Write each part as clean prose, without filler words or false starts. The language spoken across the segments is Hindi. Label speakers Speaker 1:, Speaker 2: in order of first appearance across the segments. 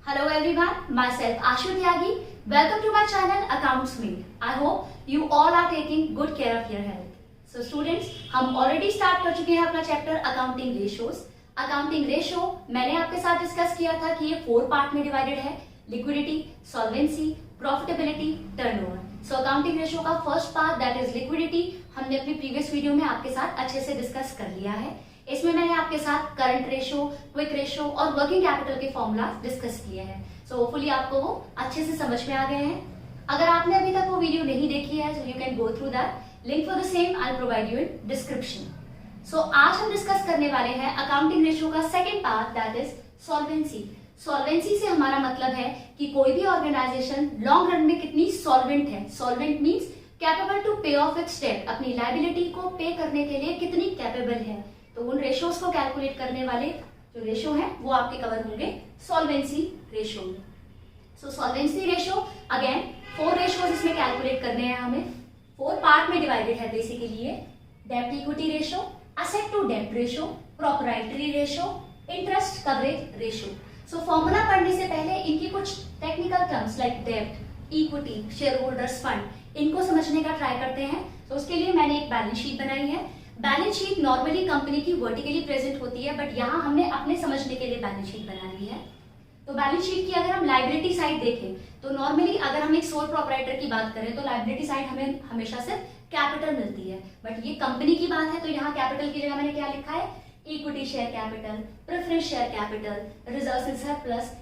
Speaker 1: Hello everyone, myself Ashu Tyagi. Welcome to my channel Accounts Made. I hope you all are taking good care of your health. So students, हम already start कर चुके हैं अपना chapter accounting ratios. Accounting ratio मैंने आपके साथ डिस्कस किया था कि ये 4 पार्ट में डिवाइडेड है, liquidity, solvency, profitability, turnover. So accounting ratio का first part that is liquidity हमने अपनी प्रीवियस वीडियो में आपके साथ अच्छे से डिस्कस कर लिया है। इसमें मैंने आपके साथ करंट रेशियो, क्विक रेशियो और वर्किंग कैपिटल के फॉर्मूला डिस्कस किए हैं। सो होपफुली आपको वो अच्छे से समझ में आ गए हैं। अगर आपने अभी तक वो वीडियो नहीं देखी है so you can go through that, link for the same I provide you in description. So आज हम डिस्कस करने वाले हैं अकाउंटिंग रेशियो का second part that is solvency. Solvency से हमारा मतलब है कि कोई भी ऑर्गेनाइजेशन लॉन्ग रन में कितनी सॉल्वेंट है। सॉल्वेंट मीन्स कैपेबल टू पे ऑफ इट्स डेट, अपनी लायबिलिटी को पे करने के लिए कितनी कैपेबल है। तो उन रेशियोज को कैलकुलेट करने वाले जो रेशियो हैं वो आपके कवर होंगे सॉल्वेंसी रेशियो में। सो सॉल्वेंसी रेशियो अगेन 4 रेशियोज इसमें कैलकुलेट करने हैं हमें। 4 पार्ट में डिवाइडेड है बेसिकली ये। डेब्ट इक्विटी रेशियो, असेट टू डेब्ट ratio, proprietary ratio, interest coverage ratio. So formula पढ़ने से पहले इनकी कुछ टेक्निकल टर्म्स लाइक डेब्ट, इक्विटी, शेयर होल्डर्स फंड, इनको समझने का ट्राई करते हैं। तो उसके लिए मैंने एक बैलेंस शीट बनाई है। बैलेंस शीट नॉर्मली कंपनी की वर्टिकली प्रेजेंट होती है, बट यहाँ हमने अपने समझने के लिए बैलेंस शीट बना ली है। तो बैलेंस शीट की अगर हम लायबिलिटी साइड देखें तो नॉर्मली अगर हम एक सोल प्रोप्राइटर की बात करें तो लायबिलिटी साइड हमें हमेशा सिर्फ कैपिटल मिलती है, बट ये कंपनी की बात है तो यहाँ कैपिटल की जगह मैंने क्या लिखा है, equity share capital, preference share capital, reserves and surplus,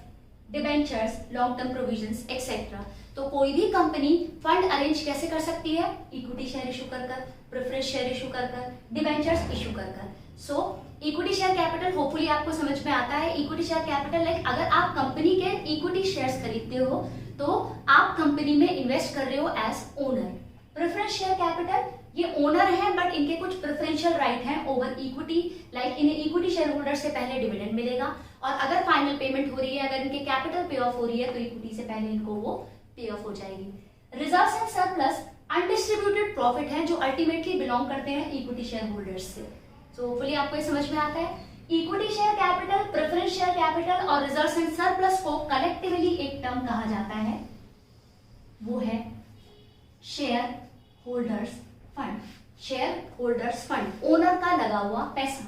Speaker 1: debentures, long term provisions etcetera. तो कोई भी कंपनी फंड अरेंज कैसे कर सकती है, इक्विटी शेयर इशू कर, प्रेफरेंस शेयर इशू कर, डिबेंचर्स इशू कर। सो इक्विटी शेयर कैपिटल होपफुली आपको समझ में आता है। इक्विटी शेयर कैपिटल लाइक अगर आप कंपनी के इक्विटी शेयर्स खरीदते हो तो आप कंपनी में इन्वेस्ट कर रहे हो as owner. Preference share capital ये ओनर है बट इनके कुछ प्रेफरेंशियल राइट हैं ओवर इक्विटी, लाइक इन्हें इक्विटी शेयर होल्डर से पहले डिविडेंड मिलेगा और अगर फाइनल पेमेंट हो रही है, अगर इनके कैपिटल पे ऑफ हो रही है तो इक्विटी से पहले इनको वो पे ऑफ हो जाएगी। Reserves and surplus undistributed profit है जो अल्टीमेटली बिलोंग करते हैं इक्विटी शेयर होल्डर्स से। सो होपफुली आपको ये समझ में आता है। Equity share capital, preference share capital और रिजर्व्स एंड सरप्लस को कलेक्टिवली एक टर्म कहा जाता है, वो है share holders fund. Share holders fund, owner का लगा हुआ पैसा।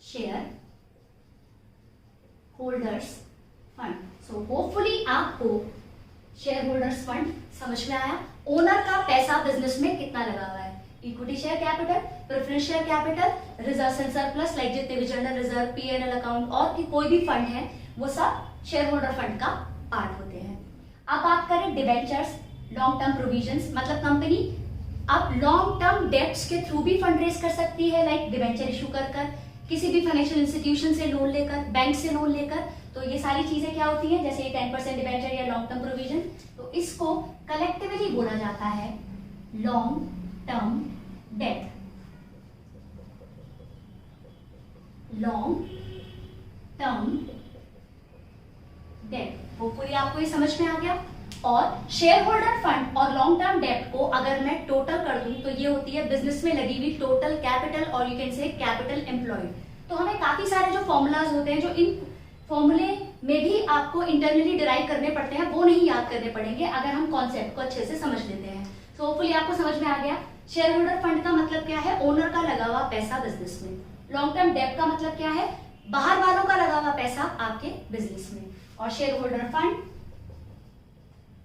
Speaker 1: Share holders fund. So hopefully आपको शेयर होल्डर्स फंड समझ में आया। ओनर का पैसा बिजनेस में कितना लगा हुआ है, equity share capital, preference share capital, reserves and surplus like जितने भी जनरल रिजर्व, पीएनएल अकाउंट और कि कोई भी फंड है वो सब शेयर होल्डर फंड का पार्ट होते हैं। अब बात करें डिबेंचर्स, लॉन्ग टर्म प्रोविजंस, मतलब कंपनी अब लॉन्ग टर्म डेट्स के थ्रू भी फंड रेज कर सकती है, लाइक डिबेंचर इशू कर किसी भी फाइनेंशियल इंस्टीट्यूशन से लोन लेकर, बैंक से लोन लेकर। तो ये सारी चीजें क्या होती हैं, जैसे 10% डिबेंचर या लॉन्ग टर्म प्रोविजन, तो इसको कलेक्टिवली बोला जाता है long term date. Long term date hopefully आपको ये समझ में आ गया। और शेयर होल्डर फंड और लॉन्ग टर्म डेट को अगर मैं टोटल कर दूं तो ये होती है बिजनेस में लगी हुई टोटल कैपिटल और you can say capital employed. तो हमें काफी सारे जो फॉर्मूलाज होते हैं जो इन फॉर्मूले में भी आपको इंटरनली डिराइव करने पड़ते हैं, वो नहीं याद करने पड़ेंगे अगर हम कॉन्सेप्ट को अच्छे से समझ लेते हैं। तो होपफुली आपको समझ में आ गया। शेयर होल्डर फंड का मतलब क्या है, ओनर का लगा हुआ पैसा बिजनेस में। लॉन्ग टर्म डेट का मतलब क्या है, बाहर वालों का लगा हुआ पैसा आपके बिजनेस में। और शेयर होल्डर फंड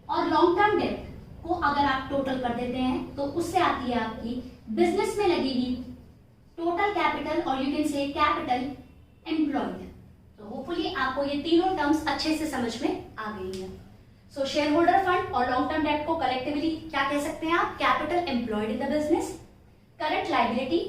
Speaker 1: और लॉन्ग टर्म डेट को अगर आप टोटल कर देते हैं तो उससे आती है आपकी बिजनेस में लगी हुई टोटल कैपिटल और you can say capital employed. तो होपफुली आपको ये तीनों टर्म्स अच्छे से समझ में आ गई है। सो शेयर होल्डर फंड और लॉन्ग टर्म डेट को कलेक्टिवली क्या कह सकते हैं आप, capital employed in the business. Current liability,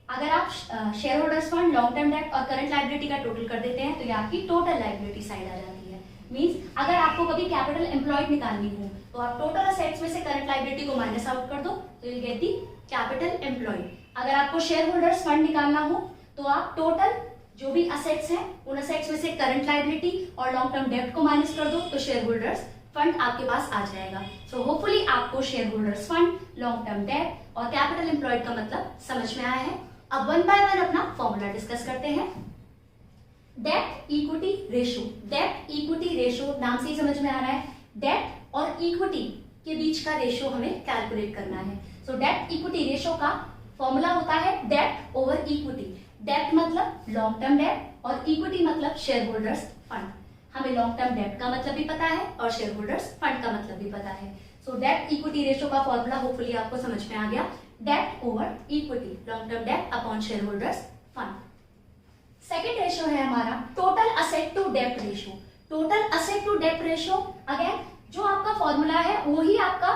Speaker 1: अगर आप share holders fund, long term date और करंट लायबिलिटी का टोटल कर देते हैं तो ये आपकी टोटल लायबिलिटी साइड आ जाती है। मींस अगर आपको कभी कैपिटल एम्प्लॉयड निकालनी हो तो आप टोटल असेट्स में से करंट लायबिलिटी को माइनस आउट कर दो तो you get the capital employed. अगर आपको शेयर होल्डर्स फंड निकालना हो तो आप टोटल जो भी असेट्स हैं उन असेट्स में से करंट लायबिलिटी और लॉन्ग टर्म डेब्ट को माइनस कर दो तो शेयर होल्डर्स फंड आपके पास आ जाएगा। सो होपफुली आपको share holders fund, long term डेब्ट और कैपिटल एम्प्लॉयड का मतलब समझ में आया है। अब वन बाय वन अपना फॉर्मूला डिस्कस करते हैं। Debt equity ratio, date equity ratio नाम से ही समझ में आ रहा है, डेट और इक्विटी के बीच का रेशो हमें कैलकुलेट करना है। सो डेट इक्विटी रेशो का फॉर्मूला होता है डेट ओवर इक्विटी। डेट मतलब लॉन्ग टर्म डेट और इक्विटी मतलब शेयर होल्डर्स फंड। हमें लॉन्ग टर्म डेट का मतलब भी पता है और शेयर होल्डर्स फंड का मतलब भी पता है। सो डेट इक्विटी रेशो का फॉर्मूला होपफुली आपको समझ में आ गया, debt over equity, long term debt upon share holders fund. Second ratio है हमारा total asset to debt ratio. Total asset to debt ratio again जो आपका फॉर्मूला है वही आपका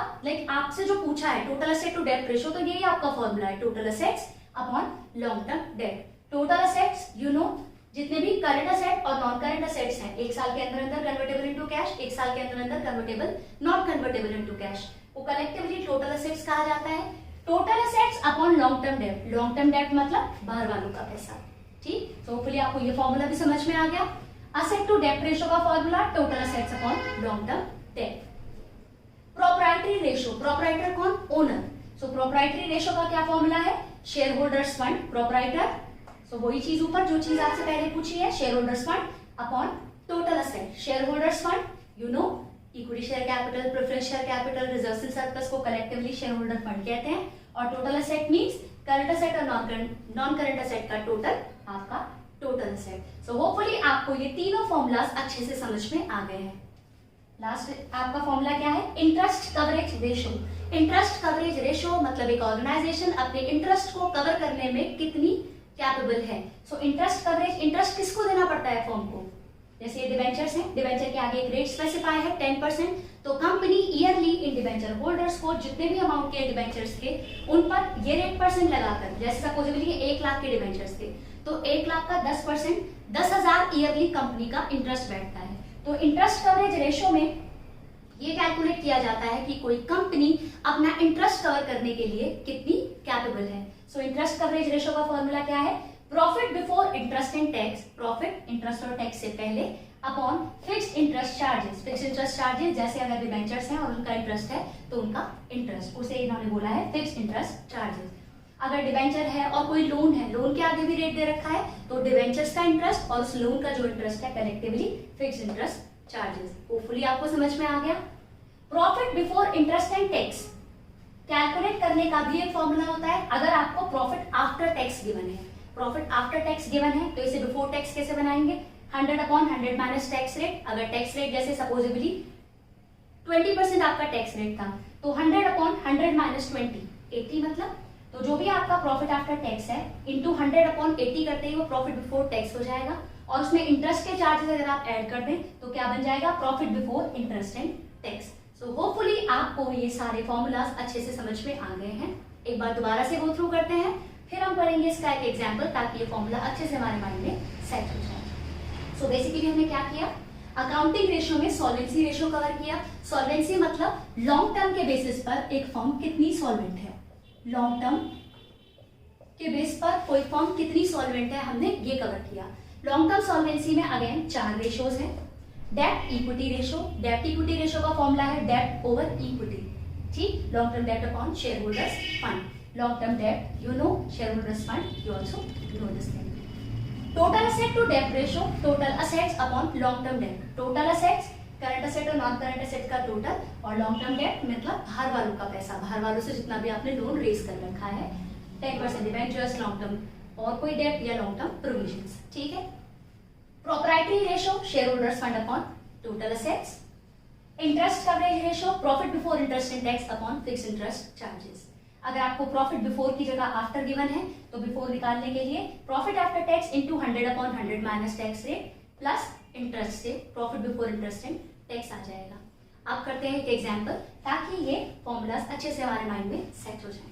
Speaker 1: आपसे जो पूछा है total asset to debt ratio, तो यही आपका फॉर्मूला है, total assets upon long term debt. Total assets you know जितने भी करंट असेट और नॉन करंट असेट्स हैं, एक साल के अंदर अंदर कन्वर्टेबल इनटू कैश, एक साल के अंदर अंदर convertible not convertible into cash, वो कलेक्टिवली टोटल असेट्स कहा जाता है। Total assets upon long term date, long term date मतलब बाहर वालों का पैसा, ठीक। तो होपफुली आपको ये फॉर्मूला भी समझ में आ गया। असेट टू डेट रेशो का formula total assets upon long term date. Proprietary ratio, proprietor कौन? ओनर। सो प्रोप्राइटरी रेशो का क्या फॉर्मूला है? शेयर होल्डर्स फंड प्रोप्राइटर, सो वही चीज ऊपर जो चीज आपसे पहले पूछी है, share holders fund upon total asset. Share holders fund you know equity share capital, preference share capital, reserves and surplus को कलेक्टिवली शेयर होल्डर फंड कहते हैं। और total asset means current asset और नॉन करंट असेट का टोटल, आपका टोटल असेट। सो होपफुली आपको ये तीनों फॉर्मूलाज अच्छे से समझ में आ गए हैं। लास्ट आपका फॉर्मूला क्या है? Interest coverage ratio. Interest coverage ratio मतलब एक ऑर्गेनाइजेशन अपने इंटरेस्ट को कवर करने में कितनी कैपेबल है। सो इंटरेस्ट कवरेज, इंटरेस्ट किसको देना पड़ता है फर्म को? जैसे ये डिबेंचर्स हैं, डिबेंचर के आगे एक रेट स्पेसिफाई है 10%, तो कंपनी ईयरली इन डिबेंचर होल्डर्स को जितने भी अमाउंट के डिबेंचर्स थे उन पर ये रेट परसेंट लगाकर, जैसे सपोजेबली 1 लाख के डिबेंचर्स थे तो 1 लाख का 10%, 10,000 ईयरली कंपनी का इंटरेस्ट बैठता है। तो इंटरेस्ट कवरेज रेशो में ये कैलकुलेट किया जाता है कि कोई कंपनी अपना इंटरेस्ट कवर करने के लिए कितनी कैपेबल है। सो इंटरेस्ट कवरेज रेशो का फॉर्मूला क्या है? Profit before interest and tax, profit interest और टैक्स से पहले, upon fixed interest charges. Fixed interest charges जैसे अगर डिबेंचर्स हैं और उनका इंटरेस्ट है तो उनका इंटरेस्ट, उसे इन्होंने बोला है फिक्स्ड इंटरेस्ट चार्जेस। अगर डिबेंचर है और कोई लोन है, लोन के आगे भी रेट दे रखा है, तो डिबेंचर्स का इंटरेस्ट और उस लोन का जो इंटरेस्ट है collectively fixed interest charges. Hopefully आपको समझ में आ गया। Profit before interest and tax calculate करने का भी एक फॉर्मूला होता है। अगर आपको प्रॉफिट आफ्टर टैक्स गिवन है, प्रॉफिट आफ्टर टैक्स गिवन है तो इसे बिफोर टैक्स कैसे बनाएंगे? 100 अपॉन 100 माइनस टैक्स रेट। अगर टैक्स रेट जैसे सपोजेबली 20% आपका टैक्स रेट था तो 100 अपॉन 100 माइनस 20, 80 मतलब, तो जो भी आपका प्रॉफिट आफ्टर टैक्स है इंटू 100 अपॉन 80 करते ही वो प्रॉफिट बिफोर टैक्स हो जाएगा। और उसमें इंटरेस्ट के चार्जेस अगर आप ऐड कर दें तो क्या बन जाएगा? Profit before interest and tax. So hopefully आपको ये सारे फॉर्मूलाज अच्छे से समझ में आ गए हैं। एक बार दोबारा से गो थ्रू करते हैं, फिर हम पढ़ेंगे इसका एक एग्जाम्पल ताकि ये फॉर्मूला अच्छे से हमारे माइंड में सेट हो जाए। सो बेसिकली हमने क्या किया? अकाउंटिंग रेशियो में सॉल्वेंसी रेशियो कवर किया। सॉल्वेंसी मतलब लॉन्ग टर्म के बेसिस पर एक फर्म कितनी सॉल्वेंट है, लॉन्ग टर्म के बेस पर कोई फर्म कितनी सॉल्वेंट है, हमने ये कवर किया। लॉन्ग टर्म सॉल्वेंसी में अगेन 4 रेशियोज हैं। Debt equity ratio, debt equity ratio का फॉर्मूला है डेट ओवर इक्विटी, ठीक। Long term debt upon share holders fund, long term debt you know, share holders fund you also know this thing. Total asset to debt ratio, total assets upon long term debt. Total assets current asset और नॉन करंट असेट का टोटल, और लॉन्ग टर्म डेट मतलब बाहर वालों का पैसा, बाहर वालों से जितना भी आपने लोन रेज कर रखा है, 10% डिबेंचर्स, लॉन्ग टर्म और कोई डेट या लॉन्ग टर्म प्रोविजंस, ठीक है। Proprietary ratio share holders fund upon total assets. Interest coverage ratio profit before interest and tax upon fixed interest charges. अगर आपको प्रॉफिट बिफोर की जगह आफ्टर गिवन है तो बिफोर निकालने के लिए profit after tax into 100 upon 100 minus tax rate plus interest से profit before interest and tax आ जाएगा। अब करते हैं एक एग्जांपल ताकि ये फॉर्मूलाज अच्छे से हमारे माइंड में सेट हो जाए।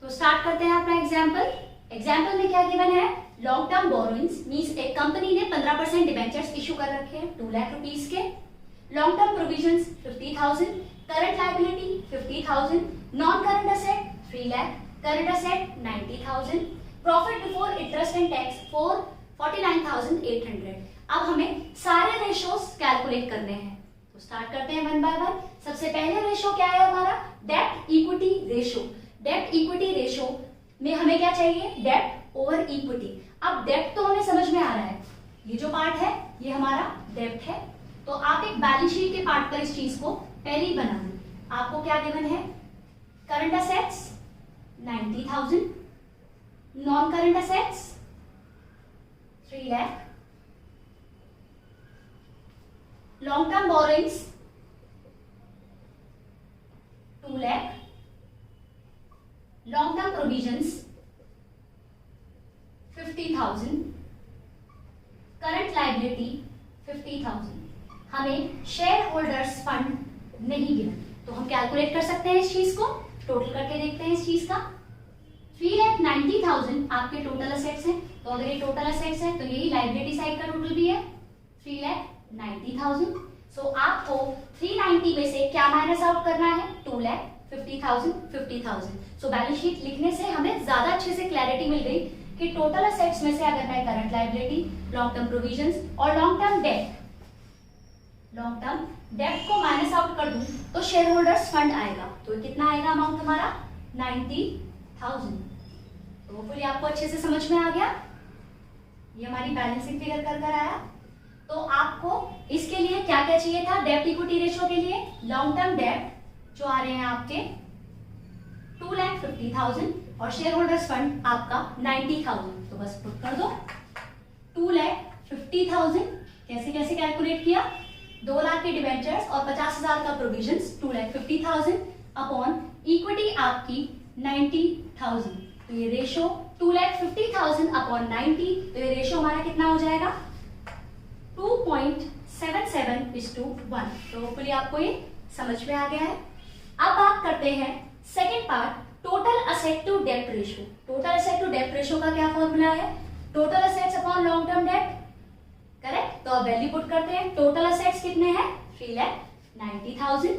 Speaker 1: तो स्टार्ट करते हैं अपना एग्जांपल। एग्जांपल में क्या गिवन है? लॉन्ग टर्म बोरोइंग्स मींस एक कंपनी ने 15% डिबेंचर्स इशू कर रखे हैं 2 लाख रुपीस के। Long term provisions 50,000, current liability 50,000, non current asset 3 lakh, current asset 90,000, profit before interest and tax 49,800। अब हमें सारे रेशियोज कैलकुलेट करने हैं, तो स्टार्ट करते हैं वन बाय वन। सबसे पहले रेशियो क्या है हमारा? Date equity ratio. Debt equity ratio में हमें क्या चाहिए? Date over equity. अब डेब्ट तो हमें समझ में आ रहा है, ये जो पार्ट है ये हमारा डेब्ट है। तो आप एक बैलेंस शीट के पार्ट पर इस चीज को पहले ही बना लें। आपको क्या गिवन है, current assets 90,000, non current assets 3 lakh, long term borrowings 2 lakh, long term provisions 50,000, current liability 50,000। हमें शेयर होल्डर्स फंड नहीं गिवन, तो हम कैलकुलेट कर सकते हैं इस चीज को, टोटल करके देखते हैं इस चीज का। 3,90,000 आपके टोटल असेट्स हैं, तो अगर ये टोटल असेट्स है तो यही लायबिलिटी साइड का टोटल भी है 3,90,000। सो आपको 390 में से क्या माइनस आउट करना है, 2,50,000, 50,000। सो बैलेंस शीट लिखने से हमें ज्यादा अच्छे से क्लैरिटी मिल गई कि टोटल असेट्स में से अगर मैं current liability, long term provisions और लॉन्ग टर्म डेब्ट को माइनस आउट कर दूं तो शेयर होल्डर्स फंड आएगा। तो कितना आएगा अमाउंट हमारा, 90,000। तो होपफुली आपको अच्छे से समझ में आ गया। ये हमारी बैलेंसिंग फिगर कर आया। तो आपको इसके लिए क्या क्या चाहिए था, डेब्ट इक्विटी रेशियो के लिए लॉन्ग टर्म डेब्ट जो आ रहे हैं आपके 2,50,000 और शेयर होल्डर्स फंड आपका 90,000। तो बस पुट कर दो 2,50,000। कैसे कैसे कैलकुलेट किया, 2 लाख के डिवेंचर्स और 50,000 का प्रोविजंस, 2,50,000 अपॉन इक्विटी आपकी 90,000। तो ये रेशो 2,50,000 अपॉन 90, तो ये रेशो हमारा कितना हो जाएगा 2.77:1। तो होपफुली आपको ये समझ में आ गया है। अब बात करते हैं second part, total asset to डेब्ट रेशियो। टोटल असेट टू डेब्ट रेशियो का क्या फॉर्मूला है, total assets upon long term डेब्ट, करेक्ट। तो अब वैल्यू पुट करते हैं, टोटल असेट्स कितने हैं 3,90,000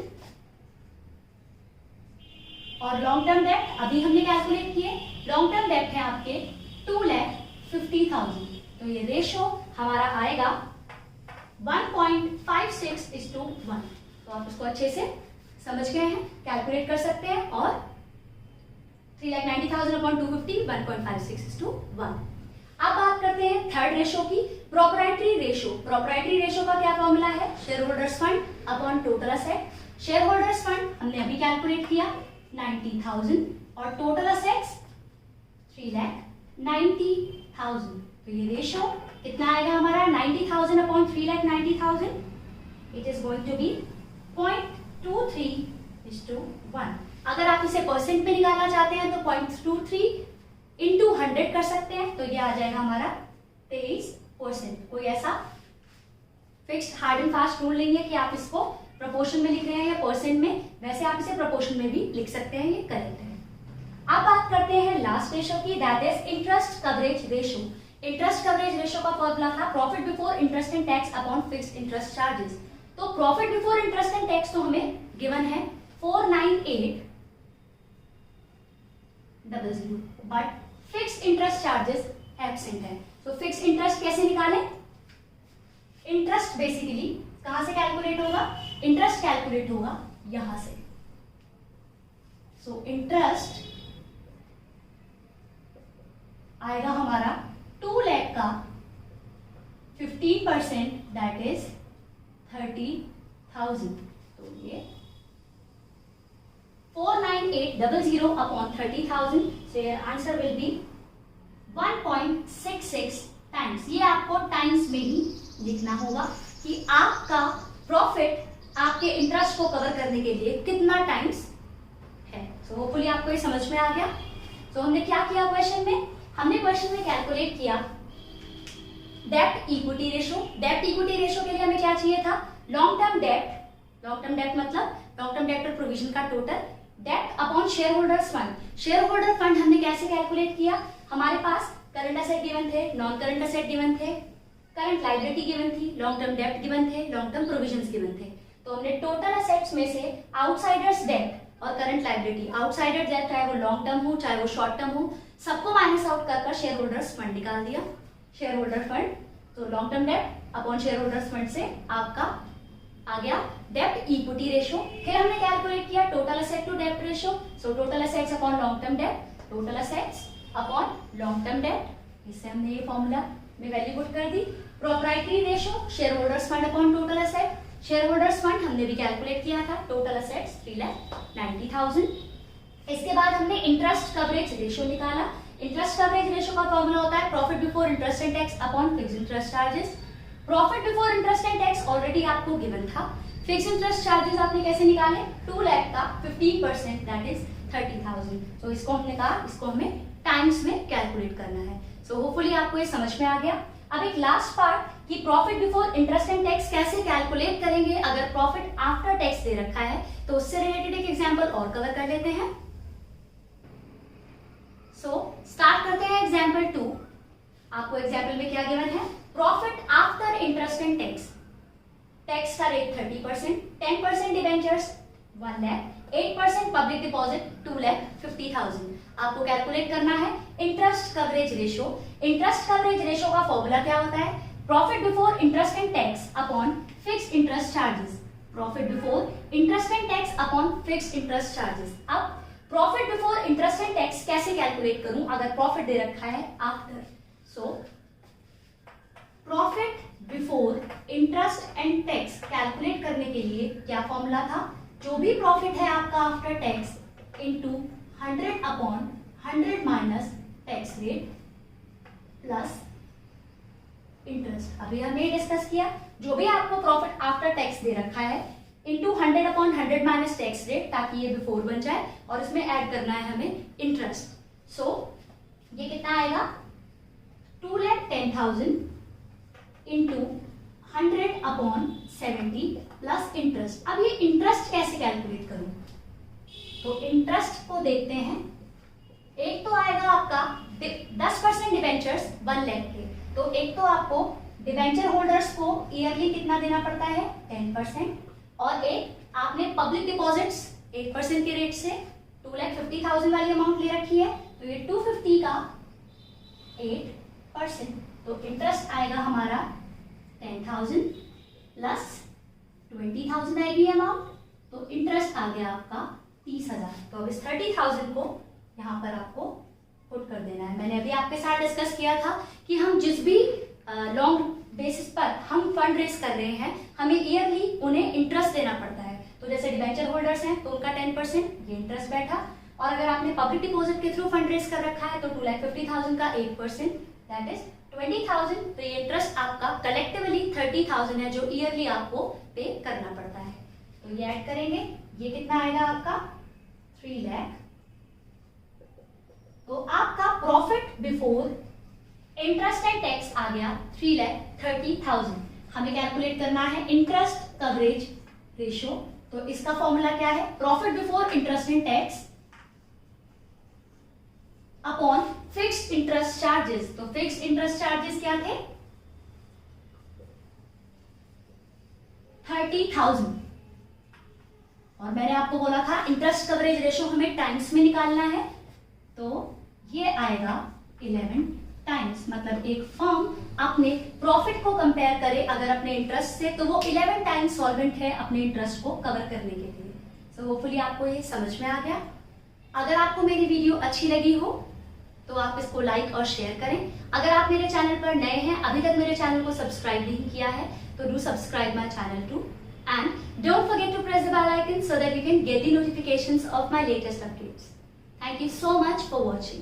Speaker 1: और लॉन्ग टर्म डेब्ट अभी हमने कैलकुलेट किए, लॉन्ग टर्म डेब्ट है आपके 2,50,000। तो ये रेशो हमारा आएगा 1.56:1। तो आप उसको अच्छे से समझ गए हैं, कैलकुलेट कर सकते हैं। और 3,90,000 अपॉन 250, 1.56:1। अब बात करते हैं थर्ड रेशो की, प्रोप्राइटरी रेशो। प्रोप्राइटरी रेशो का क्या फॉर्मूला है, share holders fund upon total asset. Share holders fund हमने अभी कैलकुलेट किया 90,000 और टोटल असेट्स 3,90,000। तो ये रेशो कितना आएगा हमारा, 90,000 upon 3,90,000। It is going to be 0.23:1। अगर आप इसे परसेंट में निकालना चाहते हैं तो 0.23 इंटू 100 कर सकते हैं, तो ये आ जाएगा हमारा 23%। कोई ऐसा fixed hard and fast rule नहीं है कि आप इसको प्रोपोर्शन में लिख रहे हैं या परसेंट में, वैसे आप इसे प्रोपोर्शन में भी लिख सकते हैं, ये करेक्ट है। अब बात करते हैं लास्ट रेशो की, that is interest coverage ratio. Interest coverage ratio का फॉर्मूला था profit before interest and tax upon fixed interest charges. तो profit before interest and tax तो हमें गिवन है 49800, but fixed interest charges absent है। तो फिक्स्ड इंटरेस्ट कैसे निकालें, इंटरेस्ट बेसिकली कहां से कैलकुलेट होगा, इंटरेस्ट कैलकुलेट होगा यहां से। सो इंटरेस्ट आएगा हमारा 2 लाख का 15%, दैट इज 30,000। तो ये 49800 upon 30,000, so your answer will be 1.66 times. ये आपको टाइम्स में ही लिखना होगा कि आपका प्रॉफिट आपके इंटरेस्ट को कवर करने के लिए कितना टाइम्स है। सो होपफुली आपको ये समझ में आ गया। तो हमने क्या किया क्वेश्चन में, हमने क्वेश्चन में कैलकुलेट किया डेब्ट इक्विटी रेशो। डेब्ट इक्विटी रेशो के लिए हमें क्या चाहिए था, लॉन्ग टर्म डेब्ट। लॉन्ग टर्म डेब्ट मतलब लॉन्ग टर्म डेब्ट और प्रोविजन का टोटल, डेब्ट upon share holders fund. Share holder fund हमने कैसे कैलकुलेट किया, हमारे पास करंट असेट गिवन थे, नॉन करंट असेट गिवन थे, करंट लायबिलिटी गिवन थी, लॉन्ग टर्म डेब्ट गिवन थे, लॉन्ग टर्म प्रोविजंस गिवन थे। तो हमने टोटल असेट्स में से आउटसाइडर्स डेब्ट और करंट लायबिलिटी, आउटसाइडर डेब्ट चाहे वो लॉन्ग टर्म हो चाहे वो शॉर्ट टर्म हो, सबको माइनस आउट कर शेयर होल्डर्स फंड निकाल दिया, शेयर होल्डर फंड। तो लॉन्ग टर्म डेब्ट अपॉन शेयर होल्डर्स फंड से आपका आ गया डेब्ट इक्विटी रेशो। फिर हमने कैलकुलेट किया टोटल असेट टू डेब्ट ratio. So total assets upon long term डेब्ट, total assets upon long term date, इससे हमने ये फॉर्मूला में वैल्यू पुट कर दी। Proprietary ratio share holders fund upon total asset, share holders fund हमने भी कैलकुलेट किया था, टोटल एसेट्स 3,90,000। इसके बाद हमने इंटरेस्ट कवरेज रेशो निकाला। इंटरेस्ट कवरेज रेशो का फॉर्मूला होता है profit before interest and tax upon fixed interest charges. Profit before interest and tax already आपको गिवन था। फिक्स्ड इंटरेस्ट चार्जेस आपने कैसे निकाले, 2 लाख का 15% दैट इज 30,000। तो इसको हमने कहा इसको हमें टाइम्स में कैलकुलेट करना है। सो होपफुली आपको ये समझ में आ गया। अब एक लास्ट पार्ट कि profit before interest and tax कैसे कैलकुलेट करेंगे अगर प्रॉफिट आफ्टर टैक्स दे रखा है, तो उससे रिलेटेड एक एग्जांपल और कवर कर लेते हैं। सो स्टार्ट करते हैं एग्जांपल 2। आपको एग्जांपल में क्या गिवन है, profit after interest and tax, tax का rate 30%, 10% debentures 1 lakh, 8% public deposit 2,50,000। आपको कैलकुलेट करना है interest coverage ratio. Interest coverage ratio का फॉर्मूला क्या होता है, profit before interest and tax upon fixed interest charges, profit before interest and tax upon fixed interest charges. अब profit before interest and tax कैसे कैलकुलेट करूं अगर प्रॉफिट दे रखा है after. So profit before interest and tax calculate करने के लिए क्या फॉर्मूला था, जो भी प्रॉफिट है आपका after tax into 100 upon 100 minus tax rate plus interest. अभी हमने डिस्कस किया जो भी आपको प्रॉफिट आफ्टर टैक्स दे रखा है into 100 upon 100 minus tax rate, ताकि ये बिफोर बन जाए, और इसमें ऐड करना है हमें इंटरेस्ट। सो ये कितना आएगा, 2,10,000 इंटू 100 अपॉन 70 प्लस इंटरेस्ट। अब ये इंटरेस्ट कैसे कैलकुलेट करूं, तो इंटरेस्ट को देखते हैं। एक तो आएगा आपका 10% डिबेंचर्स 1 लाख के, तो एक तो आपको डिबेंचर होल्डर्स को ईयरली कितना देना पड़ता है 10%, और एक आपने पब्लिक डिपॉजिट्स 8% के रेट से 2,50,000 वाली अमाउंट ले रखी है, तो ये 250 का 8%, तो इंटरेस्ट आएगा हमारा 10,000 प्लस 20,000 आएगी अमाउंट, तो इंटरेस्ट आ गया आपका 30,000। तो अब इस 30,000 को यहाँ पर आपको पुट कर देना है। मैंने अभी आपके साथ डिस्कस किया था कि हम जिस भी लॉन्ग बेसिस पर हम फंड रेज कर रहे हैं, हमें ईयरली उन्हें इंटरेस्ट देना पड़ता है। तो जैसे डिबेंचर होल्डर्स हैं तो उनका 10% ये इंटरेस्ट बैठा, और अगर आपने पब्लिक डिपॉजिट के थ्रू फंड रेज कर रखा है तो 2,50,000 का 8% दैट इज 20,000। तो ये इंटरेस्ट आपका कलेक्टिवली 30,000 है जो ईयरली आपको पे करना पड़ता है। तो ये ऐड करेंगे, ये कितना आएगा आपका 3 लाख। तो आपका profit before interest and tax आ गया 3,30,000। हमें कैलकुलेट करना है इंटरेस्ट कवरेज रेशो, तो इसका फॉर्मूला क्या है, profit before interest and tax upon fixed interest charges. तो फिक्स्ड इंटरेस्ट चार्जेस क्या थे 30,000, और मैंने आपको बोला था इंटरेस्ट कवरेज रेशो हमें टाइम्स में निकालना है, तो ये आएगा 11 टाइम्स। मतलब एक फर्म अपने प्रॉफिट को कंपेयर करे अगर अपने इंटरेस्ट से, तो वो 11 टाइम्स सॉल्वेंट है अपने इंटरेस्ट को कवर करने के लिए। सो होपफुली आपको ये समझ में आ गया। अगर आपको मेरी वीडियो अच्छी लगी हो तो आप इसको लाइक और शेयर करें। अगर आप मेरे चैनल पर नए हैं, अभी तक मेरे चैनल को सब्सक्राइब नहीं किया है, तो do subscribe my channel too, and don't forget to press the bell icon so that you can get the notifications of my latest updates. Thank you so much for watching.